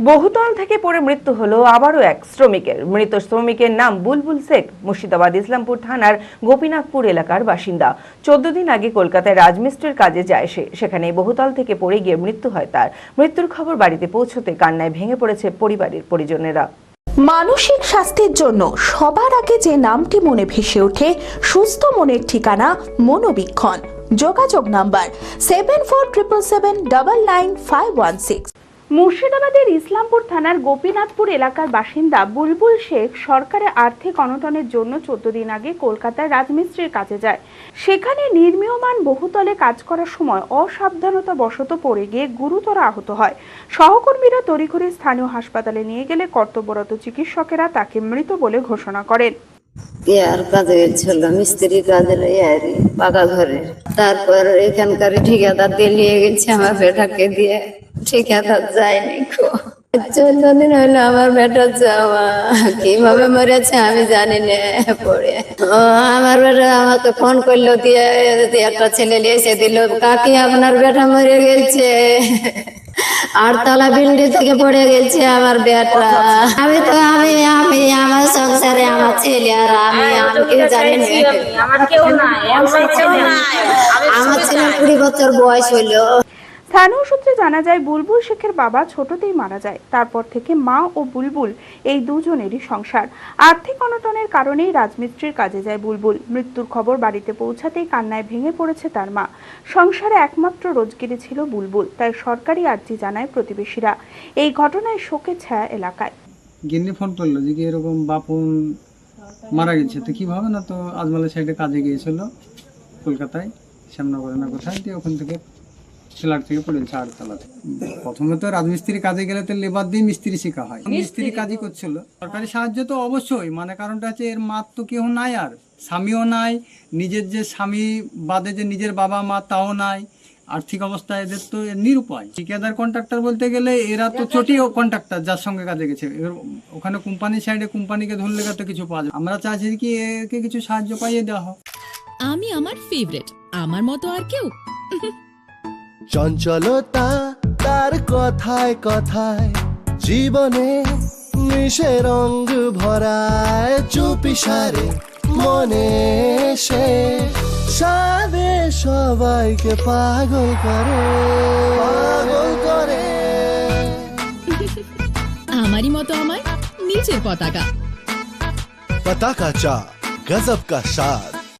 বহুতল থেকে পড়ে মৃত্যু হলো আবারও এক শ্রমিকের। মৃত শ্রমিকের নাম বুলবুল শেখ, মুর্শিদাবাদ ইসলামপুর থানার গোপীনাথপুর এলাকার বাসিন্দা। 14 দিন আগে কলকাতায় রাজমিস্ত্রির কাজে যায় সে। সেখানে বহুতল থেকে পড়ে গিয়ে মৃত্যু হয় তার। মৃত্যুর খবর বাড়িতে পৌঁছতে কান্নায় ভেঙে পড়েছে পরিবারের পরিজনেরা। মানসিক স্বাস্থ্যের জন্য সবার আগে যে নামটি মনে ভেসে ওঠে, সুস্থ মনের ঠিকানা মনোবীক্ষণ। যোগাযোগ নাম্বার 7477799516। মুর্শিদাবাদের ইসলামপুর থানার গোপীনাথপুর এলাকার বাসিন্দা বুলবুল শেখ সরকারের আর্থিক অনটনের জন্য 14 দিন আগে কলকাতায় রাজমিস্ত্রির কাজে যায়। সেখানে নির্মীয়মান বহুতলে কাজ করার সময় অসাবধানতা বশত পড়ে গিয়ে গুরুতর আহত হয়। সহকর্মীরা তড়িঘড়ি স্থানীয় হাসপাতালে নিয়ে গেলে কর্তব্যরত চিকিৎসকেরা তাকে মৃত বলে ঘোষণা করেন। আর কাজে গেছিল মিস্ত্রি কাজের পাকা ঘরে। তারপর এখানকার ঠিকাদার দিয়ে নিয়ে গেছে আমার বেটাকে দিয়ে। ঠিকাদার যায়নি, 14 দিন হইলো আমার বেটা যাওয়া। কিভাবে মরেছে আমি জানি না। পড়ে আমার বেটা আমাকে ফোন করলো, দিয়ে একটা ছেলে এসে দিল, কাকি আপনার বেটা মরে গেছে, 8তলা বিল্ডিং থেকে পড়ে গেছে আমার বেটা। আমি তো আমি আমার সংসারে আমার ছেলে আর আমি কেউ জানি না। আমার ছেলে 20 বছর বয়স হইলো। স্থানীয় সূত্রে জানা যায়, বুলবুল শেখের বাবা ছোটতেই মারা যায়। তারপর থেকে মা ও বুলবুল এই দুজনেরই সংসার। আর্থিক অনটনের কারণেই রাজমিস্ত্রির কাজে যায় বুলবুল। মৃত্যুর খবর বাড়িতে পৌঁছাতেই কান্নায় ভেঙে পড়েছে তার মা। সংসারে একমাত্র রোজগেরি ছিল বুলবুল, তাই সরকারি আর্জি জানায় প্রতিবেশীরা। এই ঘটনায় শোকের ছায়া এলাকায়। গিন্নি ফোন করলো যে কি এরকম বাপুন মারা গেছে, তো কিভাবে না, তো আজমালের সাইডে কাজে গিয়েছিল কলকাতায়, শ্যামনগরে না কোথায়, দিয়ে ওখান থেকে সেলার থেকে পড়েছে 8তলা। প্রথমে তো রাজমিস্ত্রি কাজে গেলে তো লেবার দিয়ে মিস্ত্রি শেখা হয়, মিস্ত্রি কাজই করছিল। সরকারি সাহায্য তো অবশ্যই, মানে কারণটা হচ্ছে এর মার তো কেউ নাই, আর স্বামীও নাই, নিজের যে স্বামী বাদে যে নিজের বাবা মা তাও নাই। আর্থিক অবস্থা এদের তো নিরুপায়। ঠিকাদার কন্ট্রাক্টর বলতে গেলে এরা তো চটি কন্ট্রাক্টর, যার সঙ্গে কাজে গেছে। ওখানে কোম্পানির সাইডে কোম্পানিকে ধরলে তো কিছু পাওয়া যায়। আমরা চাইছি কি একে কিছু সাহায্য পাইয়ে দেওয়া হোক। আমি আমার ফেভারিট, আমার মতো আর কেউ। চঞ্চলতা তার কথায় কথায় জীবনে মিশে রঙ ভরায়, চুপি সারে মনে সে সাদে সবাইকে পাগল করে, পাগল করে। আমারই মতো আমার নিচের পতাকা। पता का चा गजब का साज,